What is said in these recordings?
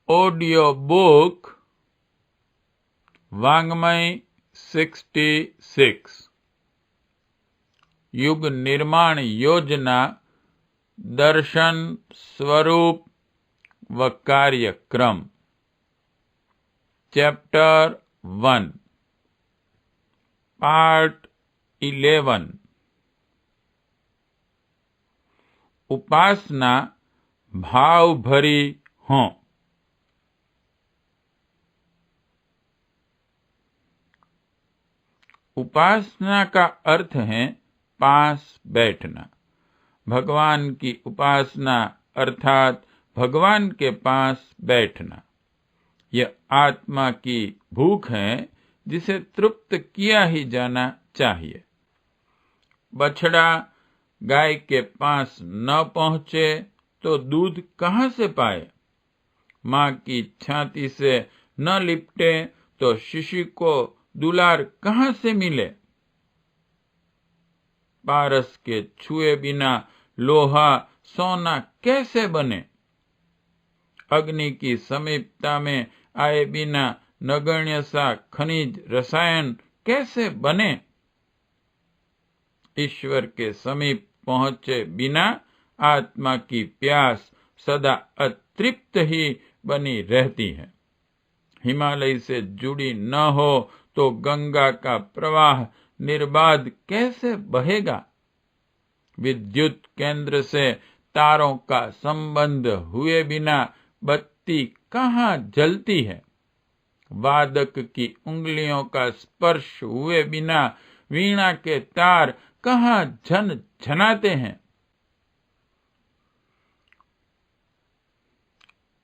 Audio book वाङ्मय 66 युग निर्माण योजना दर्शन स्वरूप व कार्यक्रम चैप्टर 1 पार्ट 11 उपासना भाव भरी हो। उपासना का अर्थ है पास बैठना। भगवान की उपासना अर्थात भगवान के पास बैठना। यह आत्मा की भूख है जिसे तृप्त किया ही जाना चाहिए। बछड़ा गाय के पास न पहुंचे तो दूध कहाँ से पाए? माँ की छाती से न लिपटे तो शिशु को दुलार कहाँ से मिले? पारस के छुए बिना लोहा सोना कैसे बने? अग्नि की समीपता में आए बिना नगण्य सा खनिज रसायन कैसे बने? ईश्वर के समीप पहुंचे बिना आत्मा की प्यास सदा अतृप्त ही बनी रहती है। हिमालय से जुड़ी न हो तो गंगा का प्रवाह निर्बाध कैसे बहेगा? विद्युत केंद्र से तारों का संबंध हुए बिना बत्ती कहाँ जलती है? वादक की उंगलियों का स्पर्श हुए बिना वीणा के तार कहाँ झन झनाते हैं?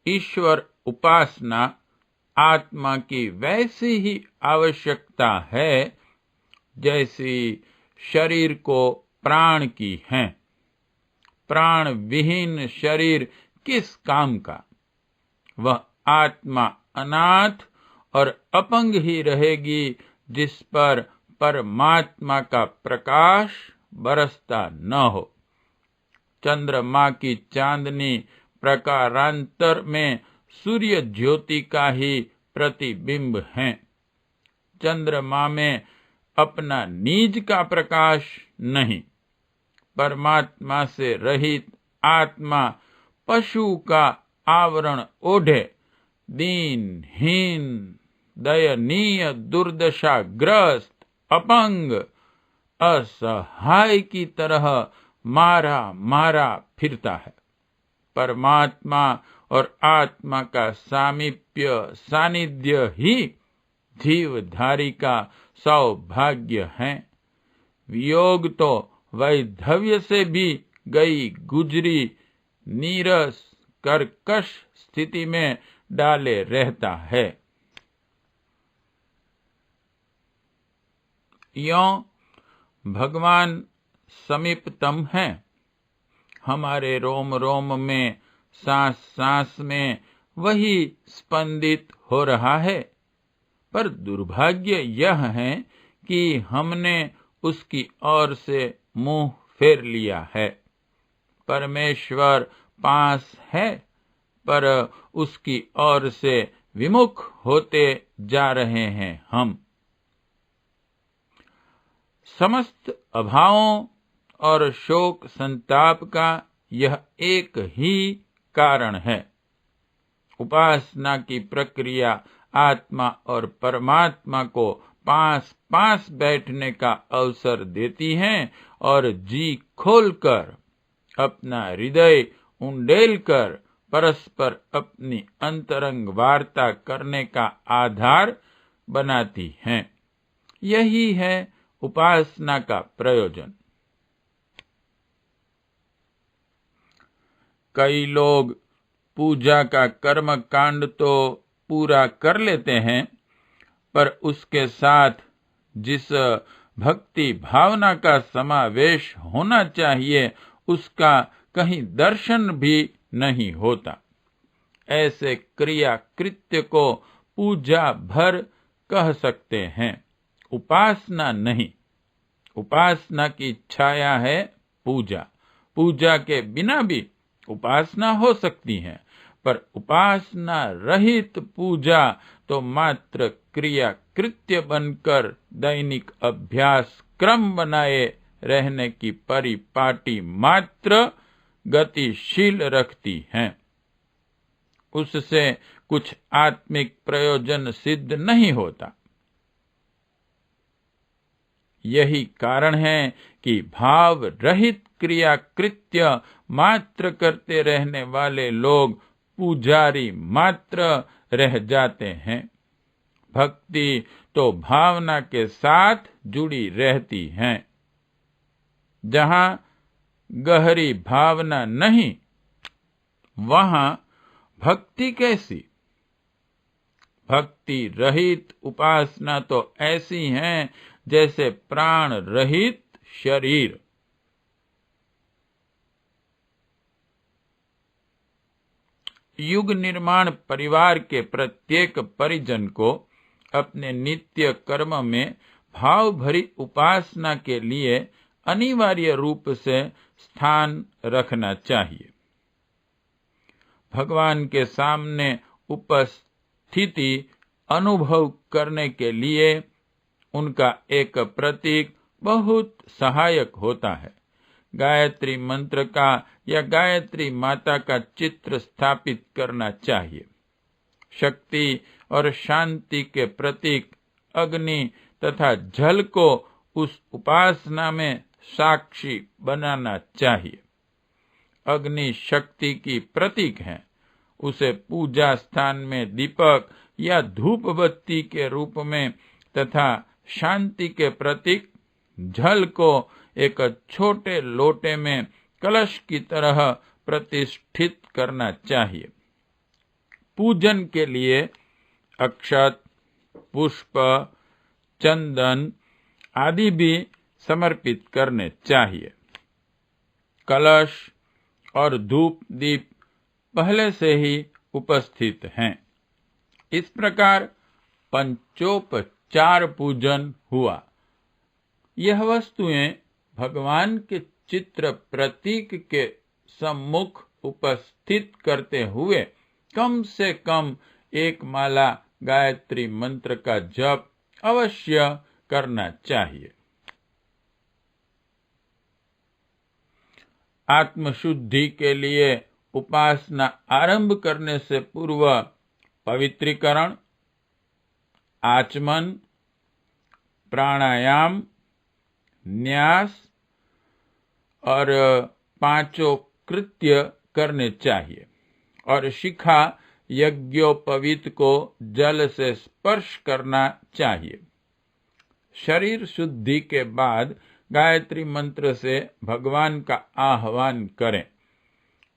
ईश्वर उपासना आत्मा की वैसी ही आवश्यकता है जैसी शरीर को प्राण की है। प्राण विहीन शरीर किस काम का? वह आत्मा अनाथ और अपंग ही रहेगी जिस पर परमात्मा का प्रकाश बरसता न हो। चंद्रमा की चांदनी प्रकारांतर में सूर्य ज्योति का ही प्रतिबिंब है। चंद्रमा में अपना निज का प्रकाश नहीं। परमात्मा से रहित आत्मा पशु का आवरण ओढ़े दीनहीन दयनीय दुर्दशाग्रस्त अपंग असहाय की तरह मारा मारा फिरता है। परमात्मा और आत्मा का सामीप्य सानिध्य ही जीवधारी का सौभाग्य है। वियोग तो वैधव्य से भी गई गुजरी नीरस कर्कश स्थिति में डाले रहता है। यों भगवान समीपतम है। हमारे रोम रोम में सांस सांस में वही स्पंदित हो रहा है। पर दुर्भाग्य यह है कि हमने उसकी ओर से मुंह फेर लिया है। परमेश्वर पास है पर उसकी ओर से विमुख होते जा रहे हैं हम। समस्त अभावों और शोक संताप का यह एक ही कारण है। उपासना की प्रक्रिया आत्मा और परमात्मा को पास पास बैठने का अवसर देती है और जी खोलकर अपना हृदय उंडेल कर परस्पर अपनी अंतरंग वार्ता करने का आधार बनाती है। यही है उपासना का प्रयोजन। कई लोग पूजा का कर्म कांड तो पूरा कर लेते हैं पर उसके साथ जिस भक्ति भावना का समावेश होना चाहिए उसका कहीं दर्शन भी नहीं होता। ऐसे क्रिया कृत्य को पूजा भर कह सकते हैं, उपासना नहीं। उपासना की छाया है पूजा। पूजा के बिना भी उपासना हो सकती है पर उपासना रहित पूजा तो मात्र क्रिया कृत्य बनकर दैनिक अभ्यास क्रम बनाए रहने की परिपाटी मात्र गतिशील रखती हैं। उससे कुछ आत्मिक प्रयोजन सिद्ध नहीं होता। यही कारण है कि भाव रहित क्रिया कृत्य मात्र करते रहने वाले लोग पुजारी मात्र रह जाते हैं। भक्ति तो भावना के साथ जुड़ी रहती है। जहां गहरी भावना नहीं, वहां भक्ति कैसी? भक्ति रहित उपासना तो ऐसी है जैसे प्राण रहित शरीर। युग निर्माण परिवार के प्रत्येक परिजन को अपने नित्य कर्म में भाव भरी उपासना के लिए अनिवार्य रूप से स्थान रखना चाहिए। भगवान के सामने उपस्थिति अनुभव करने के लिए उनका एक प्रतीक बहुत सहायक होता है। गायत्री मंत्र का या गायत्री माता का चित्र स्थापित करना चाहिए। शक्ति और शांति के प्रतीक अग्नि तथा जल को उस उपासना में साक्षी बनाना चाहिए। अग्नि शक्ति की प्रतीक है। उसे पूजा स्थान में दीपक या धूप बत्ती के रूप में तथा शांति के प्रतीक जल को एक छोटे लोटे में कलश की तरह प्रतिष्ठित करना चाहिए। पूजन के लिए अक्षत, पुष्प, चंदन आदि भी समर्पित करने चाहिए। कलश और धूप दीप पहले से ही उपस्थित हैं। इस प्रकार पंचोपचार पूजन हुआ। यह वस्तुएं भगवान के चित्र प्रतीक के सम्मुख उपस्थित करते हुए कम से कम एक माला गायत्री मंत्र का जप अवश्य करना चाहिए। आत्मशुद्धि के लिए उपासना आरंभ करने से पूर्व पवित्रीकरण, आचमन, प्राणायाम, न्यास और पांचों कृत्य करने चाहिए और शिखा यज्ञोपवीत को जल से स्पर्श करना चाहिए। शरीर शुद्धि के बाद गायत्री मंत्र से भगवान का आह्वान करें।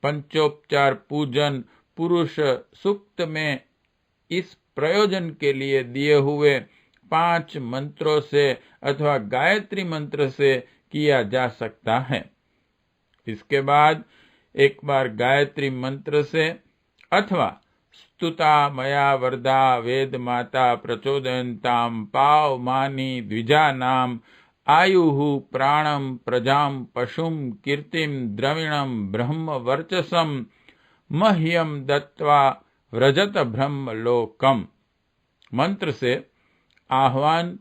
पंचोपचार पूजन पुरुष सूक्त में इस प्रयोजन के लिए दिए हुए 5 मंत्रों से अथवा गायत्री मंत्र से किया जा सकता है। इसके बाद एक बार गायत्री मंत्र से अथवा स्तुता मया वरदा वेद माता प्रचोदयन्ताम पावमानी द्विजानाम आयुः प्राणम प्रजाम पशुम कीर्तिम द्रविणम ब्रह्म वर्चसम मह्यम दत्वा व्रजत ब्रह्म लोकम मंत्र से आह्वान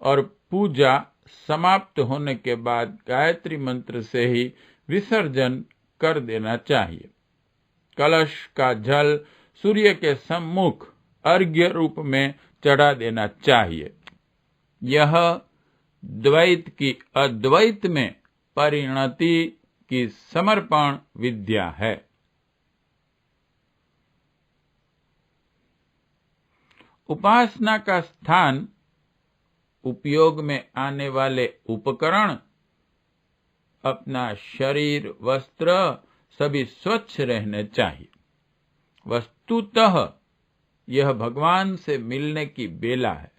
और पूजा समाप्त होने के बाद गायत्री मंत्र से ही विसर्जन कर देना चाहिए। कलश का जल सूर्य के सम्मुख अर्घ्य रूप में चढ़ा देना चाहिए। यह द्वैत की अद्वैत में परिणति की समर्पण विद्या है। उपासना का स्थान, उपयोग में आने वाले उपकरण, अपना शरीर, वस्त्र सभी स्वच्छ रहने चाहिए। वस्तुतः यह भगवान से मिलने की बेला है।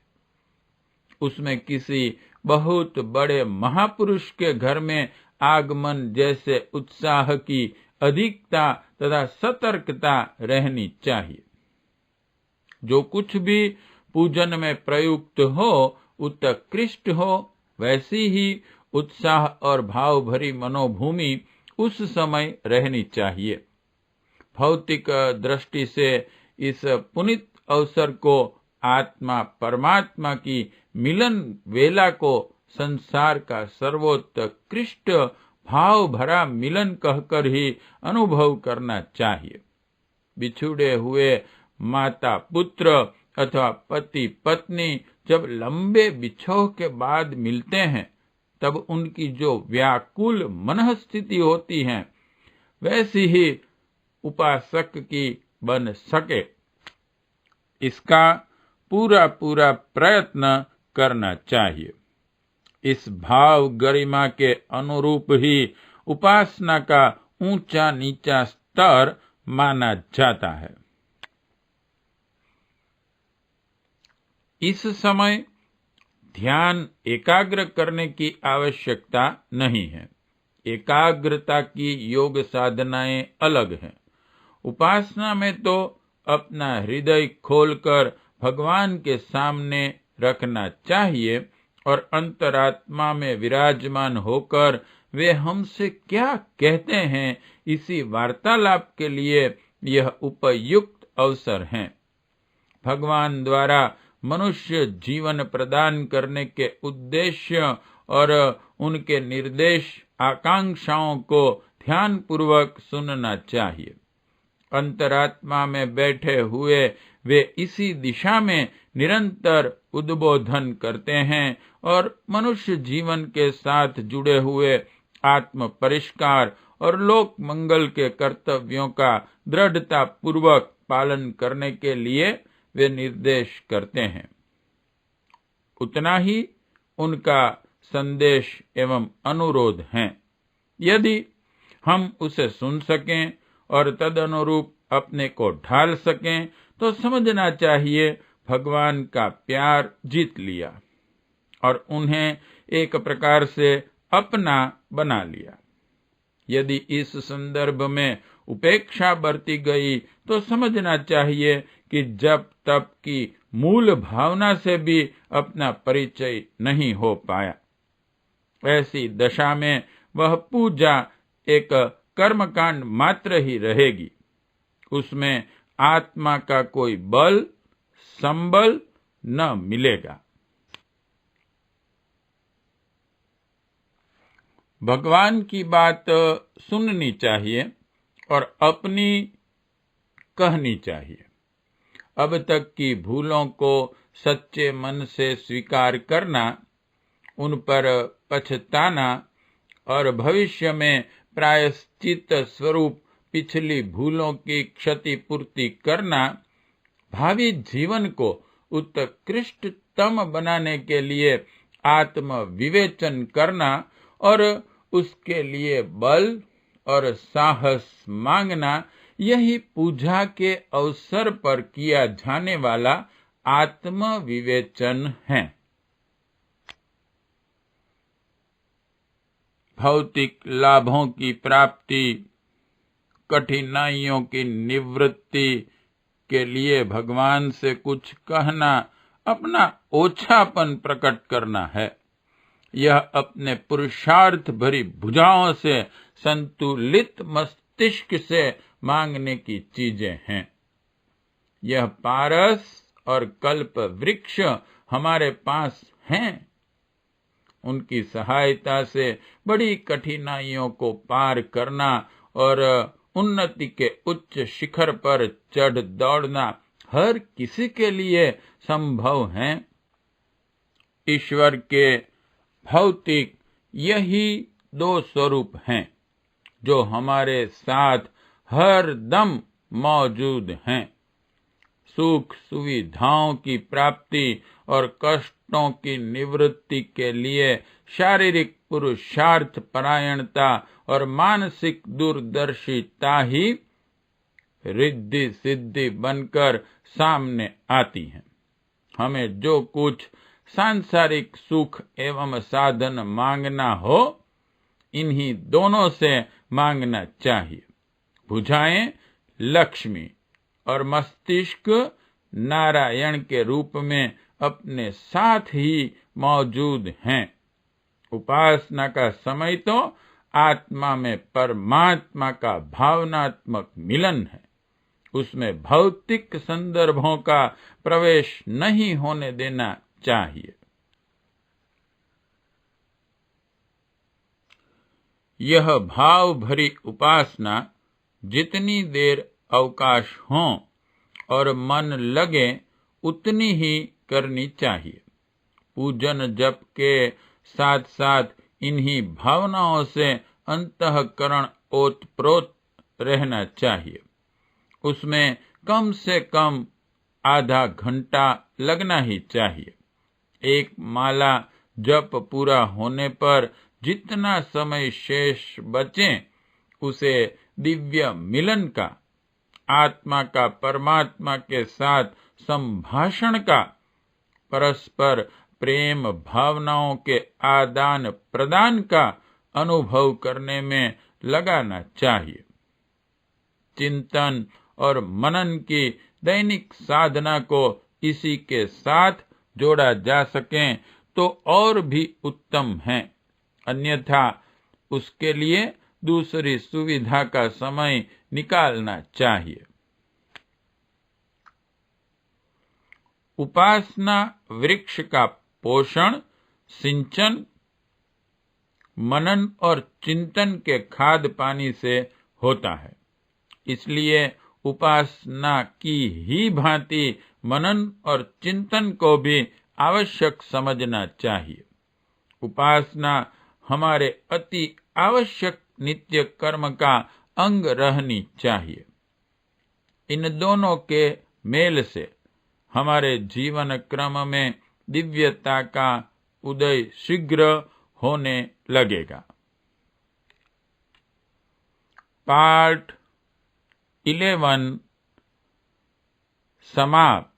उसमें किसी बहुत बड़े महापुरुष के घर में आगमन जैसे उत्साह की अधिकता तथा सतर्कता रहनी चाहिए। जो कुछ भी पूजन में प्रयुक्त हो उत्कृष्ट हो, वैसी ही उत्साह और भाव भरी मनोभूमि उस समय रहनी चाहिए। भौतिक दृष्टि से इस पुनीत अवसर को आत्मा परमात्मा की मिलन वेला को संसार का सर्वोत्कृष्ट भाव भरा मिलन कहकर ही अनुभव करना चाहिए। बिछुड़े हुए माता पुत्र अथवा पति पत्नी जब लंबे बिछोह के बाद मिलते हैं तब उनकी जो व्याकुल मनःस्थिति होती है वैसी ही उपासक की बन सके, इसका पूरा पूरा प्रयत्न करना चाहिए। इस भाव गरिमा के अनुरूप ही उपासना का ऊंचा नीचा स्तर माना जाता है। इस समय ध्यान एकाग्र करने की आवश्यकता नहीं है। एकाग्रता की योग साधनाएं अलग हैं। उपासना में तो अपना हृदय खोलकर भगवान के सामने रखना चाहिए और अंतरात्मा में विराजमान होकर वे हमसे क्या कहते हैं इसी वार्तालाप के लिए यह उपयुक्त अवसर है। भगवान द्वारा मनुष्य जीवन प्रदान करने के उद्देश्य और उनके निर्देश आकांक्षाओं को ध्यानपूर्वक सुनना चाहिए। अंतरात्मा में बैठे हुए वे इसी दिशा में निरंतर उद्बोधन करते हैं और मनुष्य जीवन के साथ जुड़े हुए आत्म परिष्कार और लोक मंगल के कर्तव्यों का दृढ़ता पूर्वक पालन करने के लिए वे निर्देश करते हैं। उतना ही उनका संदेश एवं अनुरोध है। यदि हम उसे सुन सकें और तदनुरूप अपने को ढाल सकें तो समझना चाहिए भगवान का प्यार जीत लिया और उन्हें एक प्रकार से अपना बना लिया। यदि इस संदर्भ में उपेक्षा बरती गई तो समझना चाहिए कि जब तब की मूल भावना से भी अपना परिचय नहीं हो पाया। ऐसी दशा में वह पूजा एक कर्मकांड मात्र ही रहेगी। उसमें आत्मा का कोई बल संबल न मिलेगा। भगवान की बात सुननी चाहिए और अपनी कहनी चाहिए। अब तक की भूलों को सच्चे मन से स्वीकार करना, उन पर पछताना और भविष्य में प्रायश्चित स्वरूप पिछली भूलों की क्षतिपूर्ति करना, भावी जीवन को उत्कृष्टतम बनाने के लिए आत्म विवेचन करना और उसके लिए बल और साहस मांगना, यही पूजा के अवसर पर किया जाने वाला आत्म विवेचन है। भौतिक लाभों की प्राप्ति, कठिनाइयों की निवृत्ति के लिए भगवान से कुछ कहना अपना ओछापन प्रकट करना है। यह अपने पुरुषार्थ भरी भुजाओं से संतुलित मस्तिष्क से मांगने की चीजें हैं। यह पारस और कल्प वृक्ष हमारे पास हैं। उनकी सहायता से बड़ी कठिनाइयों को पार करना और उन्नति के उच्च शिखर पर चढ़ दौड़ना हर किसी के लिए संभव है। ईश्वर के भौतिक यही दो स्वरूप हैं जो हमारे साथ हर दम मौजूद हैं। सुख सुविधाओं की प्राप्ति और कष्टों की निवृत्ति के लिए शारीरिक पुरुषार्थ परायणता और मानसिक दूरदर्शिता ही रिद्धि सिद्धि बनकर सामने आती हैं। हमें जो कुछ सांसारिक सुख एवं साधन मांगना हो, इन्हीं दोनों से मांगना चाहिए। भुजाएं लक्ष्मी और मस्तिष्क नारायण के रूप में अपने साथ ही मौजूद हैं। उपासना का समय तो आत्मा में परमात्मा का भावनात्मक मिलन है। उसमें भौतिक संदर्भों का प्रवेश नहीं होने देना चाहिए। यह भाव भरी उपासना जितनी देर अवकाश हो और मन लगे उतनी ही करनी चाहिए। पूजन जप के साथ साथ इन्हीं भावनाओं से अंतःकरण ओतप्रोत रहना चाहिए। उसमें कम से कम आधा घंटा लगना ही चाहिए। एक माला जप पूरा होने पर जितना समय शेष बचे उसे दिव्य मिलन का, आत्मा का परमात्मा के साथ संभाषण का, परस्पर प्रेम भावनाओं के आदान प्रदान का अनुभव करने में लगाना चाहिए। चिंतन और मनन की दैनिक साधना को इसी के साथ जोड़ा जा सके तो और भी उत्तम है, अन्यथा उसके लिए दूसरी सुविधा का समय निकालना चाहिए। उपासना वृक्ष का पोषण, सिंचन, मनन और चिंतन के खाद पानी से होता है। इसलिए उपासना की ही भांति मनन और चिंतन को भी आवश्यक समझना चाहिए। उपासना हमारे अति आवश्यक नित्य कर्म का अंग रहनी चाहिए। इन दोनों के मेल से हमारे जीवन क्रम में दिव्यता का उदय शीघ्र होने लगेगा। पार्ट 11 समाप्त।